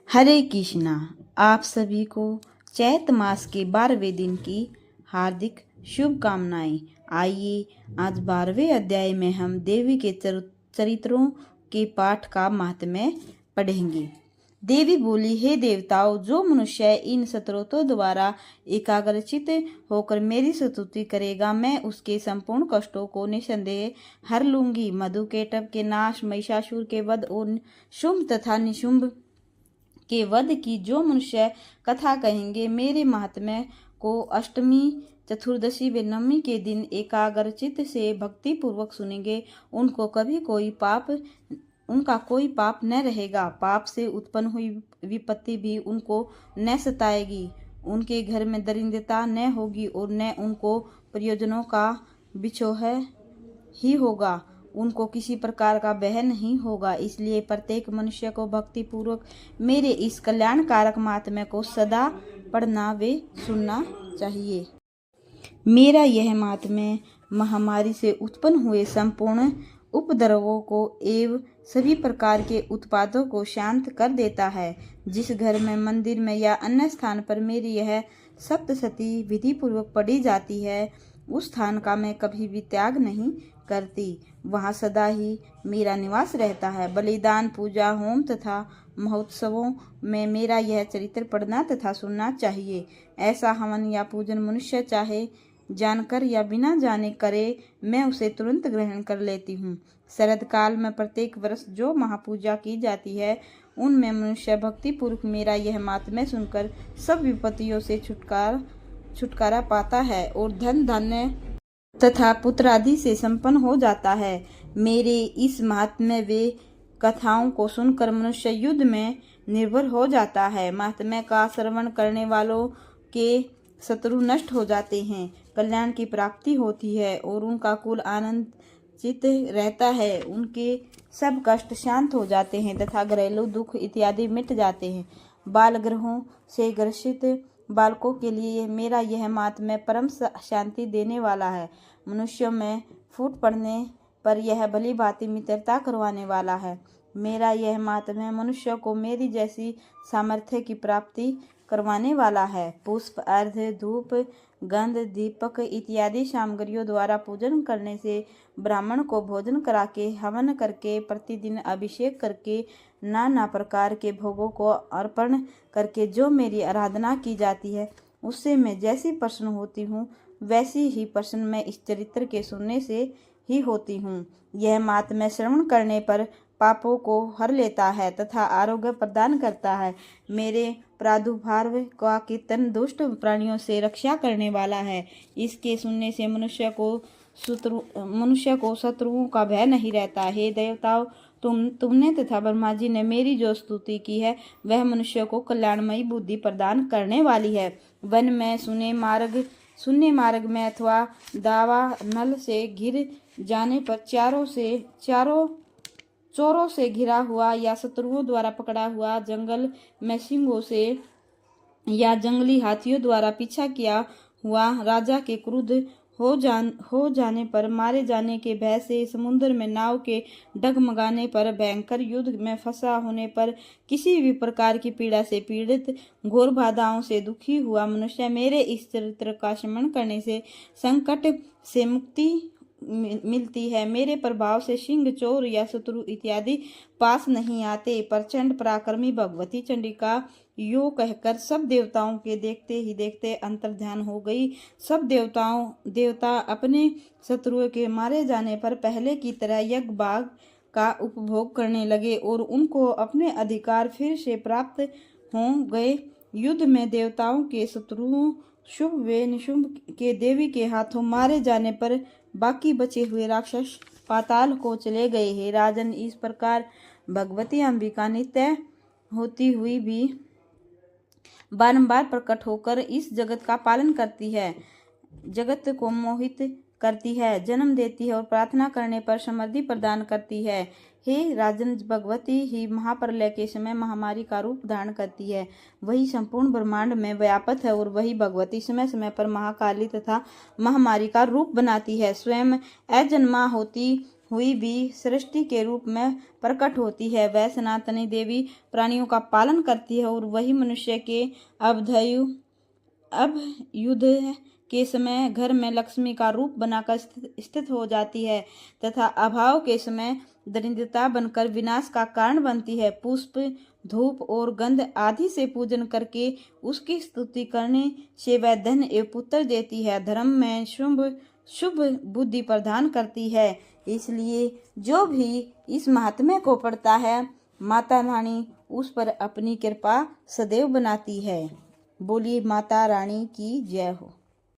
हरे कृष्णा। आप सभी को चैत मास के 12वें दिन की हार्दिक शुभकामनाएं। आइए आज 12वें अध्याय में हम देवी के चरित्रों के पाठ का महात्म्य पढ़ेंगे। देवी बोली, हे देवताओं, जो मनुष्य इन स्तोत्रों द्वारा एकाग्रचित होकर मेरी स्तुति करेगा, मैं उसके संपूर्ण कष्टों को निसंदेह हर लूंगी। मधुकेटभ के नाश, महिषासुर के वध और शुंभ तथा निशुंभ के वध की जो मनुष्य कथा कहेंगे, मेरे महात्म्य को अष्टमी, चतुर्दशी व नवमी के दिन एकाग्रचित से भक्ति पूर्वक सुनेंगे, उनका कोई पाप न रहेगा। पाप से उत्पन्न हुई विपत्ति भी उनको न सताएगी। उनके घर में दरिद्रता न होगी और न उनको प्रयोजनों का बिछोह ही होगा। उनको किसी प्रकार का भय नहीं होगा। इसलिए प्रत्येक मनुष्य को भक्ति पूर्वक मेरे इस कल्याणकारक महात्म्य को सदा पढ़ना व सुनना चाहिए। मेरा यह महात्म्य महामारी से उत्पन्न हुए संपूर्ण उपद्रवों को एवं सभी प्रकार के उत्पादों को शांत कर देता है। जिस घर में, मंदिर में या अन्य स्थान पर मेरी यह सप्तशती विधि पूर्वक पढ़ी जाती है, उस स्थान का मैं कभी भी त्याग नहीं करती। वहाँ सदा ही मेरा निवास रहता है। बलिदान, पूजा, होम तथा महोत्सवों में मेरा यह चरित्र पढ़ना तथा सुनना चाहिए। ऐसा हवन या पूजन मनुष्य चाहे जानकर या बिना जाने करे, मैं उसे तुरंत ग्रहण कर लेती हूँ। शरद काल में प्रत्येक वर्ष जो महापूजा की जाती है, उनमें मनुष्य भक्ति पूर्वक मेरा यह महात्म्य सुनकर सब विपत्तियों से छुटकारा पाता है और धन धान्य तथा पुत्र आदि से संपन्न हो जाता है। मेरे इस महात्म्य वे कथाओं को सुनकर मनुष्य युद्ध में निर्भर हो जाता है। महात्म्य का श्रवण करने वालों के शत्रु नष्ट हो जाते हैं, कल्याण की प्राप्ति होती है और उनका कुल आनंदित रहता है। उनके सब कष्ट शांत हो जाते हैं तथा घरेलू दुख इत्यादि मिट जाते हैं। बाल ग्रहों से ग्रसित बालकों के लिए मेरा यह महात्म्य परम शांति देने वाला है। मनुष्यों में फूट पड़ने पर यह भली भांति मित्रता करवाने वाला है। मेरा यह महात्म्य मनुष्य को मेरी जैसी सामर्थ्य की प्राप्ति करवाने वाला है। पुष्प, अर्घ्य, धूप, गंध, दीपक इत्यादि सामग्रियों द्वारा पूजन करने से, ब्राह्मण को भोजन कराके, हवन करके, प्रतिदिन अभिषेक करके, नाना प्रकार के भोगों को अर्पण करके जो मेरी आराधना की जाती है, उससे मैं जैसी प्रसन्न होती हूँ, वैसी ही प्रसन्न मैं इस चरित्र के सुनने से ही होती हूँ। यह महात्म्य श्रवण करने पर पापों को हर लेता है तथा आरोग्य प्रदान करता है। मेरे प्रादुर्भाव का कीर्तन दुष्ट प्राणियों से रक्षा करने वाला है। इसके सुनने से मनुष्य को शत्रुओं का भय नहीं रहता। हे देवताओं, तुमने तथा ब्रह्मा जी ने मेरी जो स्तुति की है, वह मनुष्य को कल्याणमयी बुद्धि प्रदान करने वाली है। वन में, शून्य मार्ग में अथवा दावा नल से घिर जाने पर, चोरों से घिरा हुआ या शत्रुओं द्वारा पकड़ा हुआ, जंगल में सिंहों से या जंगली हाथियों द्वारा पीछा किया हुआ, राजा के क्रुद्ध हो जाने पर, मारे जाने के भय से, समुद्र में नाव के डगमगाने पर, भयंकर युद्ध में फंसा होने पर, किसी भी प्रकार की पीड़ा से पीड़ित, घोर बाधाओं से दुखी हुआ मनुष्य मेरे इस चरित्र का श्रवण करने से संकट से मुक्ति मिलती है। मेरे प्रभाव से सिंह, चोर या शत्रु इत्यादि पास नहीं आते। प्रचंड पराक्रमी भगवती चंडिका यो कहकर सब देवताओं के देखते ही देखते अंतर्ध्यान हो गई। सब देवता अपने शत्रुओं के मारे जाने पर पहले की तरह यज्ञ भाग का उपभोग करने लगे और उनको अपने अधिकार फिर से प्राप्त हो गए। युद्ध में देवताओं के शत्रुओं शुभ व निशुंभ के देवी के हाथों मारे जाने पर बाकी बचे हुए राक्षस पाताल को चले गए। हे राजन, इस प्रकार भगवती अंबिका नित्य होती हुई भी बारंबार प्रकट होकर इस जगत का पालन करती है, जगत को मोहित करती है, जन्म देती है और प्रार्थना करने पर समृद्धि प्रदान करती है। हे राजन, भगवती ही महाप्रलय के समय महामारी का रूप धारण करती है। वही संपूर्ण ब्रह्मांड में व्यापक है और वही भगवती समय समय पर महाकाली तथा महामारी का रूप बनाती है। स्वयं अजन्मा होती हुई भी सृष्टि के रूप में प्रकट होती है। वह सनातनी देवी प्राणियों का पालन करती है और वही मनुष्य के अब युद्ध के समय घर में लक्ष्मी का रूप बनाकर स्थित हो जाती है तथा अभाव के समय दरिद्रता बनकर विनाश का कारण बनती है। पुष्प, धूप और गंध आदि से पूजन करके उसकी स्तुति करने से वह धन एवं पुत्र देती है। धर्म में शुभ बुद्धि प्रदान करती है। इसलिए जो भी इस महात्म्य को पढ़ता है, माता रानी उस पर अपनी कृपा सदैव बनाती है। बोलिए माता रानी की जय हो।